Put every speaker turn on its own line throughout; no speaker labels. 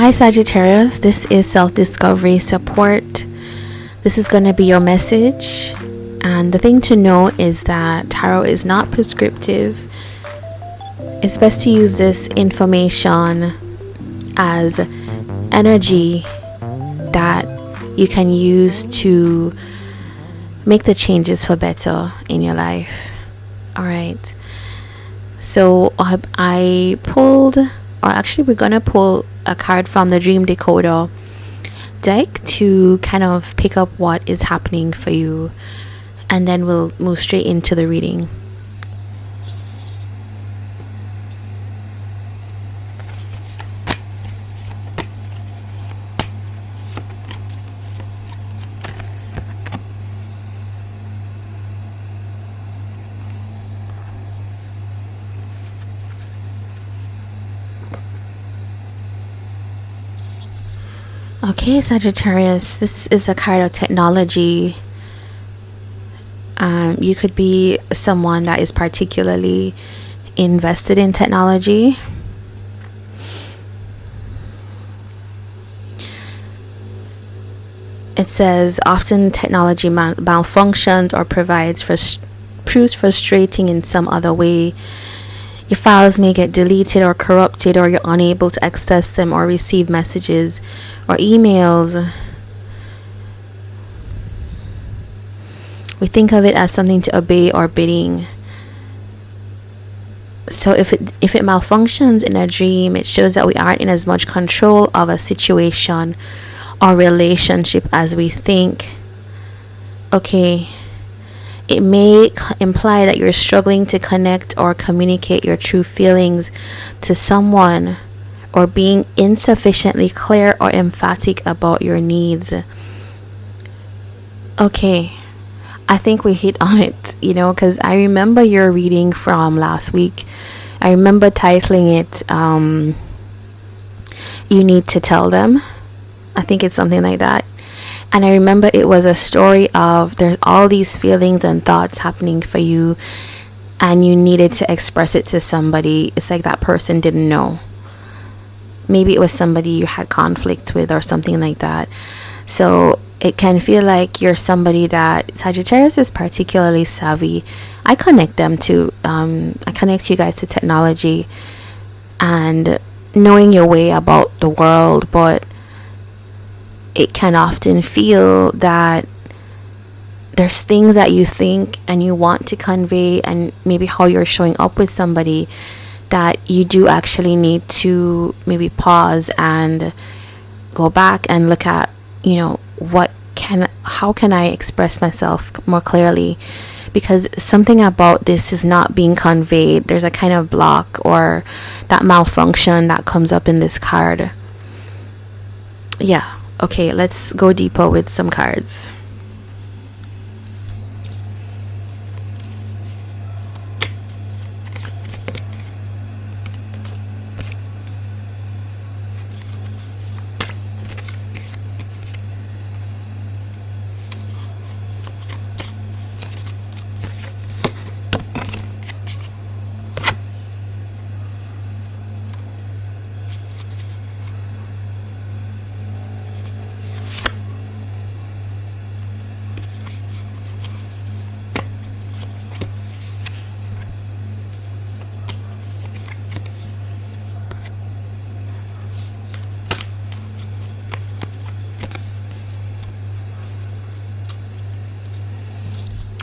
Hi Sagittarius, this is self-discovery support. This is going to be your message, and the thing to know is that tarot is not prescriptive. It's best to use this information as energy that you can use to make the changes for better in your life. Alright, so I pulled, or actually we're gonna pull a card from the Dream Decoder deck to kind of pick up what is happening for you, and then we'll move straight into the reading. Okay, Sagittarius, this is a card of technology. You could be someone that is particularly invested in technology. It says often technology malfunctions or proves frustrating in some other way. Your files may get deleted or corrupted, or you're unable to access them or receive messages or emails. We think of it as something to obey or bidding. So if it malfunctions in a dream, it shows that we aren't in as much control of a situation or relationship as we think. Okay. It may imply that you're struggling to connect or communicate your true feelings to someone, or being insufficiently clear or emphatic about your needs. Okay, I think we hit on it, because I remember your reading from last week. I remember titling it, You Need to Tell Them. I think it's something like that. And I remember it was a story of there's all these feelings and thoughts happening for you, and you needed to express it to somebody. It's like that person didn't know. Maybe it was somebody you had conflict with or something like that. So it can feel like you're somebody that Sagittarius is particularly savvy. I connect you guys to technology and knowing your way about the world, but it can often feel that there's things that you think and you want to convey, and maybe how you're showing up with somebody, that you do actually need to maybe pause and go back and look at, how can I express myself more clearly? Because something about this is not being conveyed. There's a kind of block or that malfunction that comes up in this card. Yeah. Okay, let's go deeper with some cards.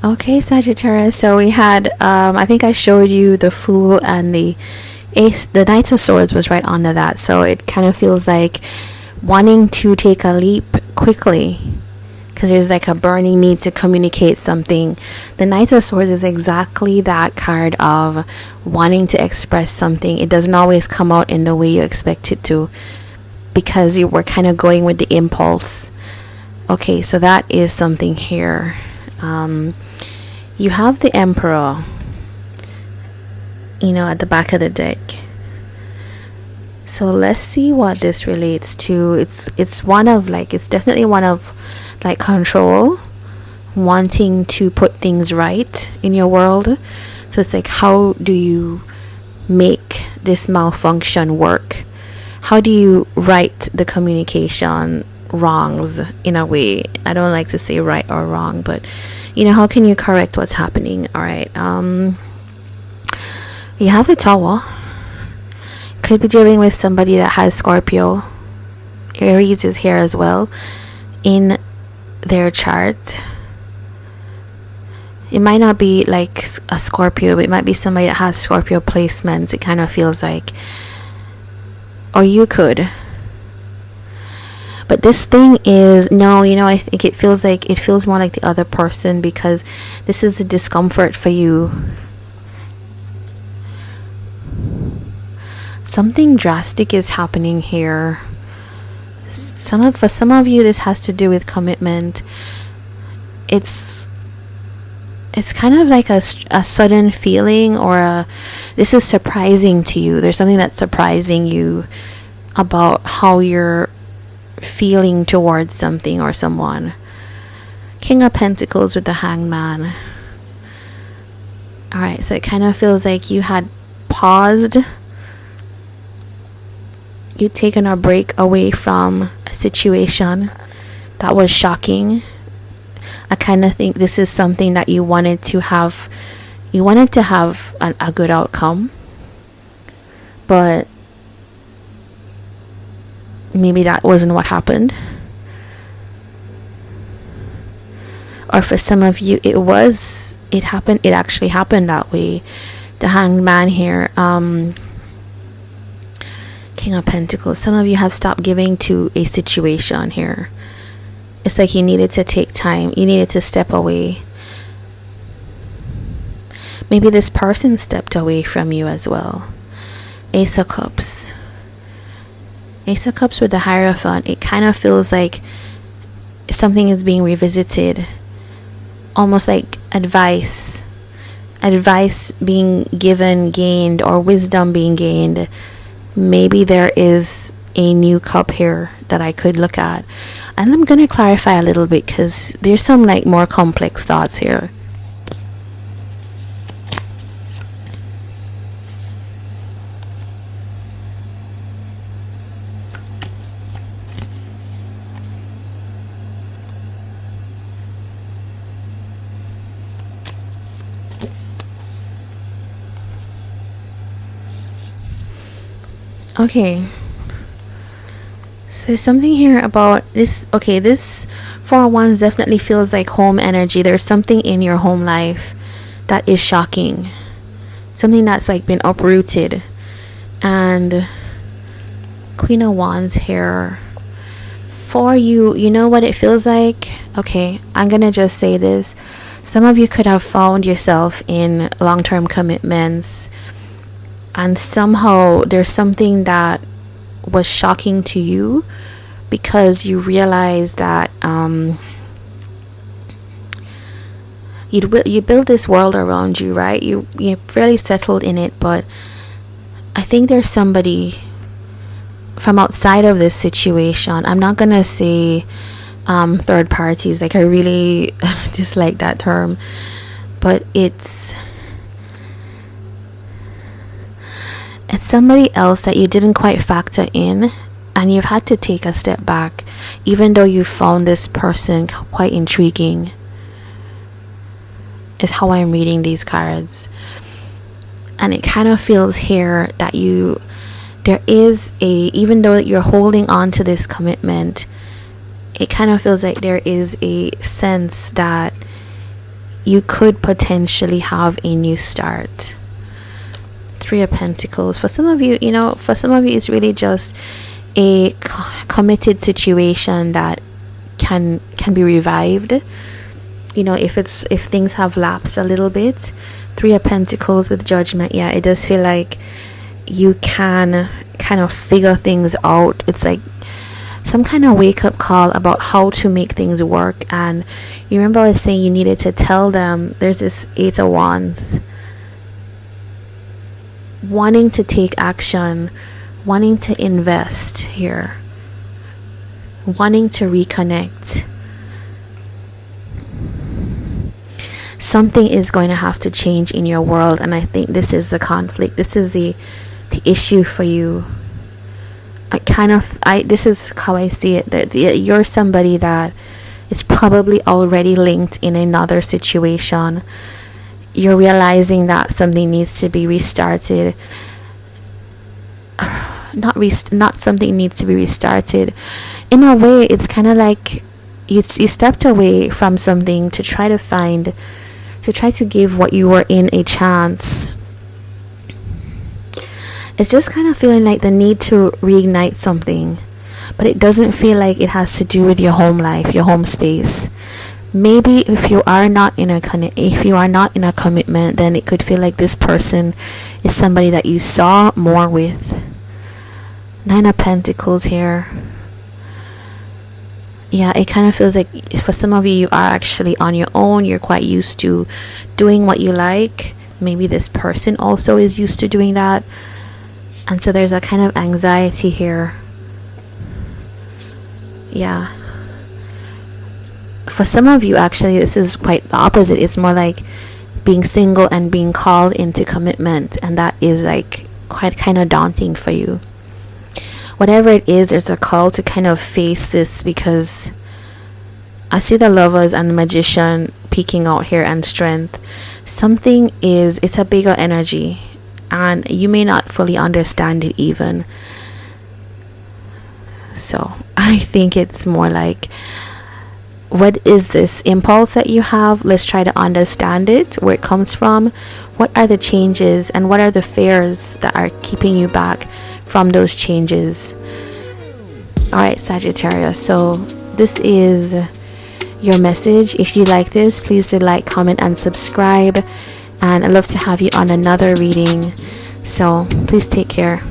Okay, Sagittarius, so we had I think I showed you the Fool, and the Ace. The Knight of Swords was right under that, so it kind of feels like wanting to take a leap quickly, because there's like a burning need to communicate something. The Knight of Swords is exactly that card of wanting to express something. It doesn't always come out in the way you expect it to, because you were kind of going with the impulse. Okay, so that is something here. You have the Emperor, at the back of the deck. So let's see what this relates to. It's definitely one of like control, wanting to put things right in your world. So it's like, how do you make this malfunction work? how do you right the communication wrongs in a way? I don't like to say right or wrong, but how can you correct what's happening? All right. You have the Tower. Could be dealing with somebody that has Scorpio. Aries is here as well in their chart. It might not be like a Scorpio, but it might be somebody that has Scorpio placements. It kind of feels like, or you could. But this thing is, no, I think it feels more like the other person, because this is the discomfort for you. Something drastic is happening here. For some of you, this has to do with commitment. It's kind of like a sudden feeling, or this is surprising to you. There's something that's surprising you about how you're feeling towards something or someone. King of Pentacles with the Hangman. Alright, so it kind of feels like you had paused. You'd taken a break away from a situation that was shocking. I kind of think this is something that you wanted to have. You wanted to have a good outcome, but maybe that wasn't what happened. Or for some of you, it happened. It actually happened that way. The Hanged Man here. King of Pentacles. Some of you have stopped giving to a situation here. It's like you needed to take time. You needed to step away. Maybe this person stepped away from you as well. Ace of Cups. Ace of Cups with the Hierophant. It kind of feels like something is being revisited. Almost like advice being given, gained, or wisdom being gained. Maybe there is a new cup here that I could look at, and I'm gonna clarify a little bit because there's some like more complex thoughts here. Okay, so something here about this. Okay, this 4 of Wands definitely feels like home energy. There's something in your home life that is shocking, something that's like been uprooted. And Queen of Wands here for you. You know what it feels like? Okay, I'm gonna just say this. Some of you could have found yourself in long-term commitments, and somehow there's something that was shocking to you because you realize that you build this world around you, right? You're fairly settled in it, but I think there's somebody from outside of this situation. I'm not gonna say third parties, like I really dislike that term, but it's somebody else that you didn't quite factor in, and you've had to take a step back even though you found this person quite intriguing, is how I'm reading these cards. And it kind of feels here that there is even though you're holding on to this commitment, it kind of feels like there is a sense that you could potentially have a new start. 3 of Pentacles. For some of you, it's really just a committed situation that can be revived. If things have lapsed a little bit. 3 of Pentacles with Judgment. Yeah, it does feel like you can kind of figure things out. It's like some kind of wake-up call about how to make things work. And you remember I was saying you needed to tell them. There's this 8 of Wands. Wanting to take action, wanting to invest here, wanting to reconnect. Something is going to have to change in your world, and I think this is the conflict. This is the issue for you. this is how I see it, that you're somebody that is probably already linked in another situation. You're realizing that something needs to be restarted. Not something needs to be restarted. In a way, it's kind of like you stepped away from something to try to give what you were in a chance. It's just kind of feeling like the need to reignite something, but it doesn't feel like it has to do with your home life, your home space. Maybe if you are not in a commitment, then it could feel like this person is somebody that you saw more with. 9 of Pentacles here. Yeah, it kind of feels like for some of you, you are actually on your own. You're quite used to doing what you like. Maybe this person also is used to doing that. And so there's a kind of anxiety here. Yeah. For some of you, actually, this is quite the opposite. It's more like being single and being called into commitment. And that is like quite kind of daunting for you. Whatever it is, there's a call to kind of face this, because I see the Lovers and the Magician peeking out here, and Strength. It's a bigger energy, and you may not fully understand it even. So I think it's more like, what is this impulse that you have? Let's try to understand it, where it comes from. What are the changes, and what are the fears that are keeping you back from those changes? All right, Sagittarius, so this is your message. If you like this, please do like, comment, and subscribe, and I'd love to have you on another reading. So please take care.